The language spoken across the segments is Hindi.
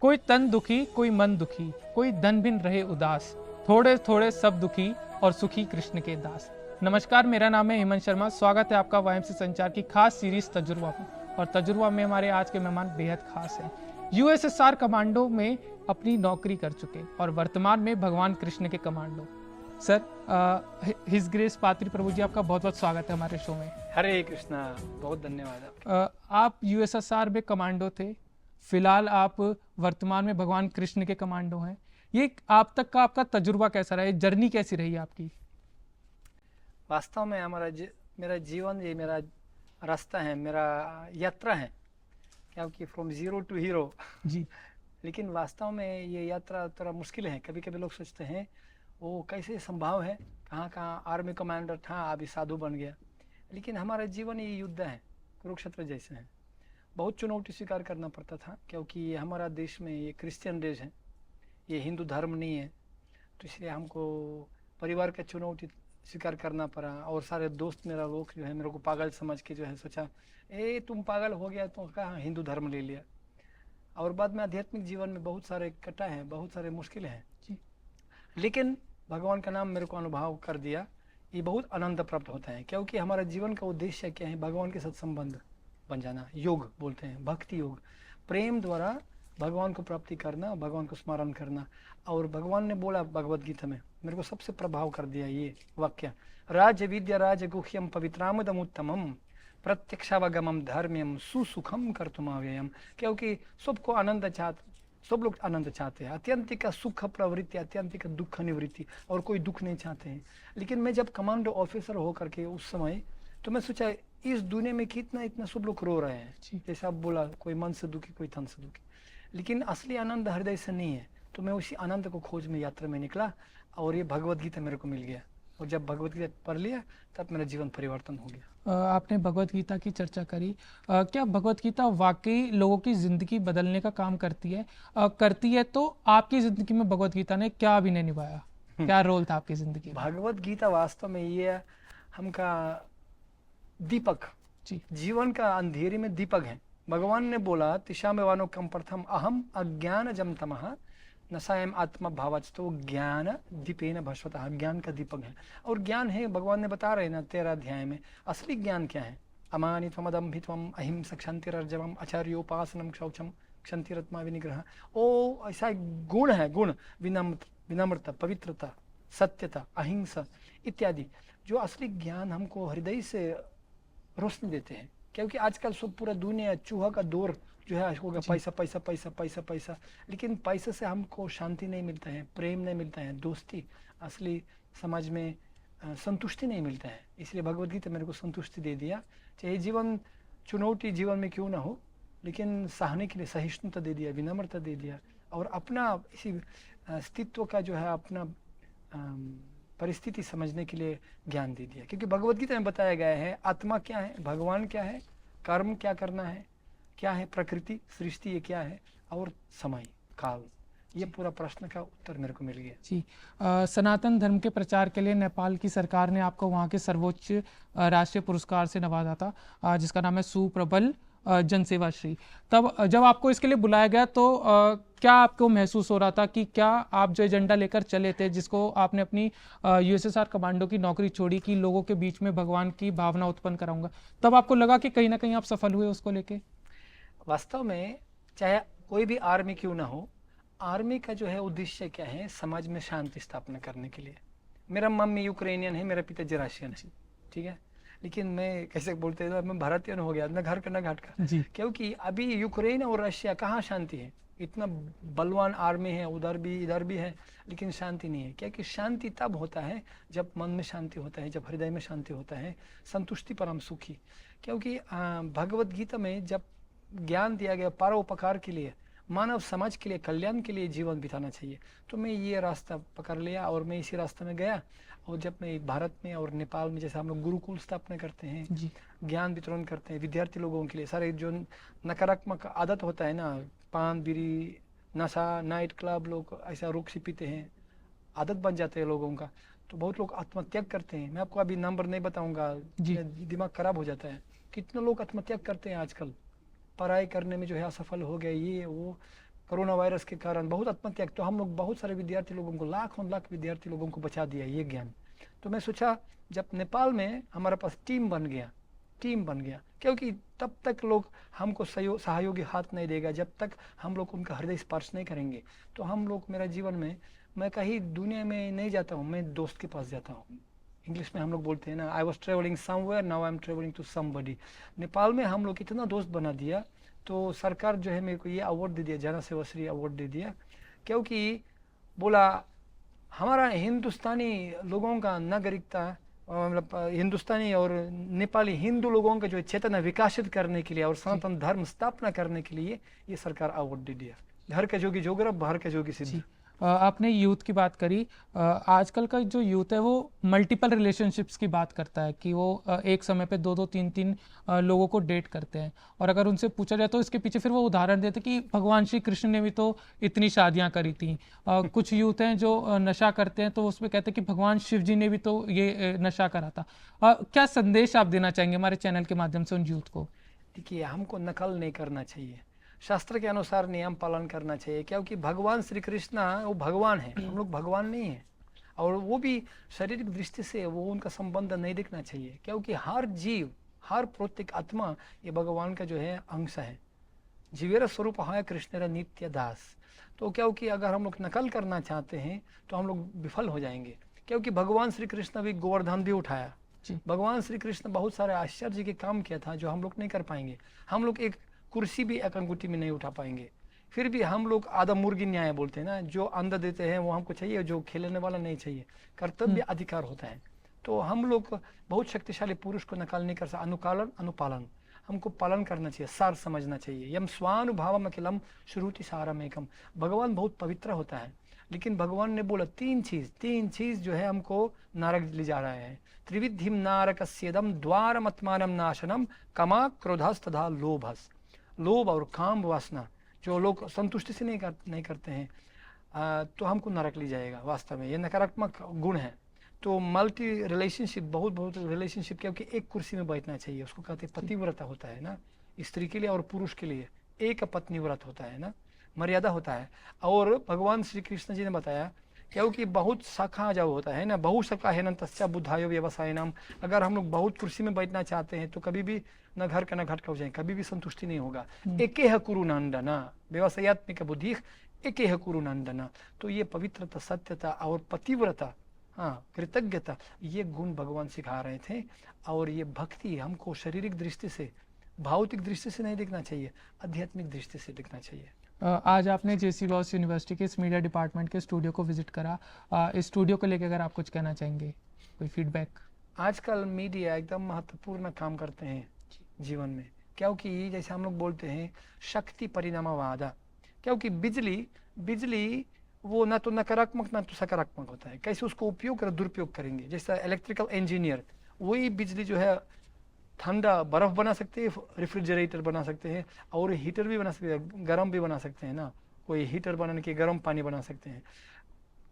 कोई तन दुखी, कोई मन दुखी, कोई धन बिन रहे उदास, थोड़े थोड़े सब दुखी और सुखी कृष्ण के दास। नमस्कार, मेरा नाम है हेमंत शर्मा। स्वागत है आपका वाईएमसी संचार की खास सीरीज तजुर्बा में। और तजुर्बा में हमारे आज के मेहमान बेहद खास हैं। यूएसएसआर कमांडो में अपनी नौकरी कर चुके और वर्तमान में भगवान कृष्ण के कमांडो। सर, हिज ग्रेस पात्री प्रभु जी, आपका बहुत बहुत स्वागत है हमारे शो में। हरे कृष्णा, बहुत धन्यवाद आपका। आप यूएसएसआर में कमांडो थे, फिलहाल आप वर्तमान में भगवान कृष्ण के कमांडो हैं। ये आप तक का आपका तजुर्बा कैसा रहा है, जर्नी कैसी रही आपकी? वास्तव में मेरा जीवन, ये मेरा रास्ता है, मेरा यात्रा है, क्योंकि फ्रॉम जीरो टू हीरो जी। लेकिन वास्तव में ये यात्रा थोड़ा मुश्किल है। कभी कभी लोग सोचते हैं वो कैसे संभव है, कहाँ कहाँ आर्मी कमांडर था अभी साधु बन गया। लेकिन हमारा जीवन ये युद्ध है, कुरुक्षेत्र जैसे है। बहुत चुनौती स्वीकार करना पड़ता था, क्योंकि ये हमारा देश में ये क्रिश्चियन देश है, ये हिंदू धर्म नहीं है। तो इसलिए हमको परिवार का चुनौती स्वीकार करना पड़ा। और सारे दोस्त मेरा लोग जो है मेरे को पागल समझ के जो है सोचा, तुम पागल हो गया तो कहाँ हिंदू धर्म ले लिया। और बाद में आध्यात्मिक जीवन में बहुत सारे कटा हैं, बहुत सारे मुश्किलें हैं जी। लेकिन भगवान का नाम मेरे को अनुभव कर दिया, ये बहुत आनंद प्राप्त होता है। क्योंकि हमारा जीवन का उद्देश्य क्या है? भगवान के साथ संबंध बन जाना, योग बोलते हैं, भक्ति योग, प्रेम द्वारा भगवान को प्राप्ति करना, भगवान को स्मरण करना। और भगवान ने बोला भगवत गीता में, मेरे को सबसे प्रभाव कर दिया ये वाक्य, राज विद्या राज गुह्यम पवित्रामुदम उत्तमम प्रत्यक्षावगमम धर्म्यम सुसुखम कर्तुम अव्ययम। क्योंकि सबको आनंद सब लोग आनंद चाहते हैं, अत्यंतिक सुख प्रवृत्ति, अत्यंतिक दुख निवृत्ति, और कोई दुख नहीं चाहते हैं। लेकिन मैं जब कमांडो ऑफिसर होकर के उस समय, तो मैं सोचा इस दुनिया में कितना इतना सब लोग रो रहे हैं, जैसे आप बोला, कोई मन से दुखी, कोई तन से दुखी, लेकिन असली आनंद हृदय से नहीं है। तो मैं उसी आनंद को खोज में यात्रा में निकला, और ये भगवत गीता मेरे को मिल गया। और जब भगवत गीता पढ़ लिया तब मेरा जीवन परिवर्तन हो गया। आपने भगवत गीता की चर्चा करी। क्या भगवत गीता वाकई लोगों की जिंदगी बदलने का काम करती है? करती है तो आपकी जिंदगी में भगवत गीता ने क्या अभिनय निभाया, क्या रोल था आपकी जिंदगी में? भगवत गीता वास्तव में ये हमका दीपक, जीवन का अंधेरे में दीपक है। भगवान ने बोला, तिशामेवानो कम प्रथम अहम अज्ञान जम तमः नसायम आत्मा भावच। तो ज्ञान दीपेन भस्वतः, ज्ञान का दीपक है। और ज्ञान है, भगवान ने बता रहे ना 13 अध्याय में, असली ज्ञान क्या है? अमानित्वम अदम्भित्वम अहिंसा क्षंतिरर्जवम आचार्योपासनम शौचम क्षंतिरत्मा विनिग्रह। ओ ऐसा गुण है, गुण, विनम्रता, पवित्रता, सत्यता, अहिंसा इत्यादि, जो असली ज्ञान हमको हृदय से रोशनी देते हैं। क्योंकि आजकल सब पूरा दुनिया चूहा का दौर जो है होगा, पैसा पैसा पैसा पैसा पैसा, लेकिन पैसे से हमको शांति नहीं मिलता है, प्रेम नहीं मिलता है, दोस्ती, असली समाज में संतुष्टि नहीं मिलता है। इसलिए भगवत गीता मेरे को संतुष्टि दे दिया। चाहे जीवन चुनौती जीवन में क्यों ना हो, लेकिन सहने के लिए सहिष्णुता दे दिया, विनम्रता दे दिया, और अपना इसी अस्तित्व का जो है अपना परिस्थिति समझने के लिए ज्ञान दे दिया। क्योंकि भगवत गीता में बताया गया है आत्मा क्या है, भगवान क्या है, कर्म क्या करना है, क्या है प्रकृति, सृष्टि ये क्या है, और समय काल, ये पूरा प्रश्न का उत्तर मेरे को मिल गया। जी। सनातन धर्म के प्रचार के लिए नेपाल की सरकार ने आपको वहाँ के सर्वोच्च राष्ट्रीय पुरस्कार से नवाजा था, जिसका नाम है सुप्रबल जनसेवा श्री। तब जब आपको इसके लिए बुलाया गया तो क्या आपको महसूस हो रहा था कि क्या आप जो एजेंडा लेकर चले थे, जिसको आपने अपनी यूएसएसआर कमांडो की नौकरी छोड़ी कि लोगों के बीच में भगवान की भावना उत्पन्न कराऊंगा, तब आपको लगा कि कहीं ना कहीं आप सफल हुए उसको लेके? वास्तव में चाहे कोई भी आर्मी क्यों ना हो, आर्मी का जो है उद्देश्य क्या है? समाज में शांति स्थापना करने के लिए। मेरा मम्मी यूक्रेनियन है, मेरा पिताजी रशियन है, ठीक है, लेकिन मैं कैसे बोलते हैं, मैं भारतीय हो गया, ना घर का ना घाट का। क्योंकि अभी यूक्रेन और रशिया कहाँ शांति है? इतना बलवान आर्मी है, उधर भी इधर भी है, लेकिन शांति नहीं है। क्योंकि शांति तब होता है जब मन में शांति होता है, जब हृदय में शांति होता है, संतुष्टि परम सुखी। क्योंकि भगवत गीता में जब ज्ञान दिया गया परोपकार के लिए, मानव समाज के लिए, कल्याण के लिए जीवन बिताना चाहिए, तो मैं ये रास्ता पकड़ लिया और मैं इसी रास्ते में गया। और जब मैं भारत में और नेपाल में, जैसे हम लोग गुरुकुल स्थापना करते हैं, ज्ञान वितरण करते हैं विद्यार्थी लोगों के लिए, सारे जो नकारात्मक आदत होता है ना, पान बीड़ी नशा, नाइट क्लब, लोग ऐसा रोक पीते हैं, आदत बन जाते हैं लोगों का, तो बहुत लोग आत्महत्या करते हैं। मैं आपको अभी नंबर नहीं बताऊंगा, दिमाग खराब हो जाता है। कितने लोग आत्महत्या करते हैं आजकल, पढ़ाई करने में जो है असफल हो गए, ये वो कोरोना वायरस के कारण बहुत आत्महत्या, तो हम लोग बहुत सारे विद्यार्थी लोगों को, लाखों लाख विद्यार्थी लोगों को बचा दिया ये ज्ञान। तो मैं सोचा जब नेपाल में हमारे पास टीम बन गया, क्योंकि तब तक लोग हमको सहयोगी हाथ नहीं देगा जब तक हम लोग उनका हृदय स्पर्श नहीं करेंगे। तो हम लोग, मेरा जीवन में मैं कहीं दुनिया में नहीं जाता हूँ, मैं दोस्त के पास जाता हूँ। इंग्लिश में हम लोग बोलते हैं ना, I was travelling somewhere, now I am travelling to somebody. Nepal में हम लोग इतना दोस्त बना दिया, तो सरकार जो है मेरे को ये अवार्ड दे दिया, जन सेवा श्री अवार्ड दे दिया, क्योंकि बोला हमारा हिंदुस्तानी लोगों का नागरिकता, मतलब हिंदुस्तानी और नेपाली हिंदू लोगों का जो चेतना विकसित करने के लिए और सनातन धर्म स्थापना करने के लिए ये सरकार अवार्ड दे दिया। घर का जोगी जोगरा, बाहर का जोगी सिद्ध। आपने यूथ की बात करी, आजकल का जो यूथ है वो मल्टीपल रिलेशनशिप्स की बात करता है कि वो एक समय पे 2-2 3-3 लोगों को डेट करते हैं। और अगर उनसे पूछा जाए तो इसके पीछे फिर वो उदाहरण देते कि भगवान श्री कृष्ण ने भी तो इतनी शादियां करी थी। कुछ यूथ हैं जो नशा करते हैं तो उसमें कहते हैं कि भगवान शिव जी ने भी तो ये नशा करा था। क्या संदेश आप देना चाहेंगे हमारे चैनल के माध्यम से उन यूथ को? देखिए, हमको नकल नहीं करना चाहिए, शास्त्र के अनुसार नियम पालन करना चाहिए, क्योंकि भगवान श्री कृष्ण वो भगवान है, हम लोग भगवान नहीं है। और वो भी शारीरिक दृष्टि से वो उनका संबंध नहीं देखना चाहिए, क्योंकि हर जीव, हर प्रत्येक आत्मा ये भगवान का जो है अंश है। जीवेर स्वरूप है कृष्णेर नित्य दास। तो क्योंकि अगर हम लोग नकल करना चाहते हैं तो हम लोग विफल हो जाएंगे, क्योंकि भगवान श्री कृष्ण भी गोवर्धन भी उठाया। भगवान श्री कृष्ण बहुत सारे आश्चर्य के काम किया था जो हम लोग नहीं कर पाएंगे। हम लोग एक कुर्सी भी एक अंगूठी में नहीं उठा पाएंगे। फिर भी हम लोग आधा मुर्गी न्याय बोलते हैं ना, जो अंडा देते हैं वो हमको चाहिए, जो खेलने वाला नहीं चाहिए। कर्तव्य अधिकार होता है। तो हम लोग बहुत शक्तिशाली पुरुष को नकल नहीं कर सकते। अनुकालन अनुपालन हमको पालन करना चाहिए, सार समझना चाहिए। यम स्वानुभावम अखिलम श्रुति सारम एकम। भगवान बहुत पवित्र होता है, लेकिन भगवान ने बोला तीन चीज जो है हमको नरक ले जा रहा है। त्रिविधिम नारकस्येदम द्वारमत्मानम नाशनम कमा क्रोधस तथा लोभस। लोभ और काम वासना जो लोग संतुष्टि से नहीं करते हैं, तो हमको नरक ले जाएगा। वास्तव में ये नकारात्मक गुण है। तो मल्टी रिलेशनशिप, बहुत रिलेशनशिप, क्योंकि एक कुर्सी में बैठना चाहिए, उसको कहते हैं पतिव्रता होता है ना। स्त्री के लिए और पुरुष के लिए एक पत्नी व्रत होता है ना, मर्यादा होता है। और भगवान श्री कृष्ण जी ने बताया, क्योंकि बहुत शाखा जब होता है ना, बहु शाखा है न तस्या बुद्धायो व्यवसाय नाम। अगर हम लोग बहुत कुर्सी में बैठना चाहते हैं तो कभी भी न घर का न घट का हो जाए, कभी भी संतुष्टि नहीं होगा। एके है कुरु नंदना, व्यवसायत्मिक बुद्धि एके है कुरु नंदना। तो ये पवित्रता, सत्यता और पतिव्रता, हाँ, कृतज्ञता, ये गुण भगवान सिखा रहे थे। और ये भक्ति हमको शारीरिक दृष्टि से, भौतिक दृष्टि से नहीं देखना चाहिए, आध्यात्मिक दृष्टि से देखना चाहिए। आज आपने जेसी बॉस यूनिवर्सिटी के इस मीडिया डिपार्टमेंट के स्टूडियो को विजिट करा। इस स्टूडियो को लेकर अगर आप कुछ कहना चाहेंगे, कोई फीडबैक? आजकल मीडिया एकदम महत्वपूर्ण काम करते हैं जीवन में, क्योंकि जैसे हम लोग बोलते हैं शक्ति परिणामवाद। क्योंकि बिजली वो ना तो नकारात्मक ना तो सकारात्मक होता है, कैसे उसको उपयोग कर दुरुपयोग करेंगे। जैसा इलेक्ट्रिकल इंजीनियर, वही बिजली जो है ठंडा बर्फ बना सकते हैं, रेफ्रिजरेटर बना सकते हैं, और हीटर भी बना सकते हैं, गर्म भी बना सकते हैं ना। कोई हीटर बनाने के गर्म पानी बना सकते हैं।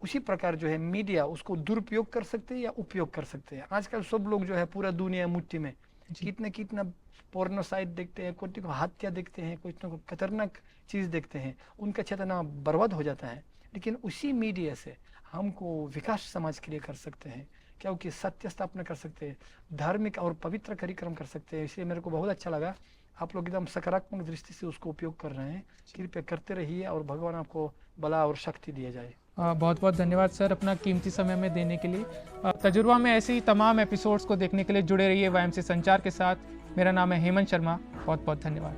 उसी प्रकार जो है मीडिया उसको दुरुपयोग कर सकते हैं या उपयोग कर सकते हैं। आजकल सब लोग जो है पूरा दुनिया मुट्ठी में, कितना पोर्नो साइट देखते हैं, कोई को हत्या देखते हैं, कोई को खतरनाक चीज देखते हैं, उनका चेतना बर्बाद हो जाता है। लेकिन उसी मीडिया से हमको विकास समाज के लिए कर सकते हैं, क्योंकि सत्य स्थापना कर सकते हैं, धार्मिक और पवित्र कार्यक्रम कर सकते हैं। इसलिए मेरे को बहुत अच्छा लगा, आप लोग एकदम सकारात्मक दृष्टि से उसको उपयोग कर रहे हैं। कृपया करते रहिए और भगवान आपको बला और शक्ति दिया जाए। बहुत बहुत धन्यवाद सर, अपना कीमती समय में देने के लिए। तजुर्बा में ऐसे ही तमाम एपिसोड्स को देखने के लिए जुड़े रहिए वाईएमसी संचार के साथ। मेरा नाम है हेमंत शर्मा, बहुत बहुत धन्यवाद।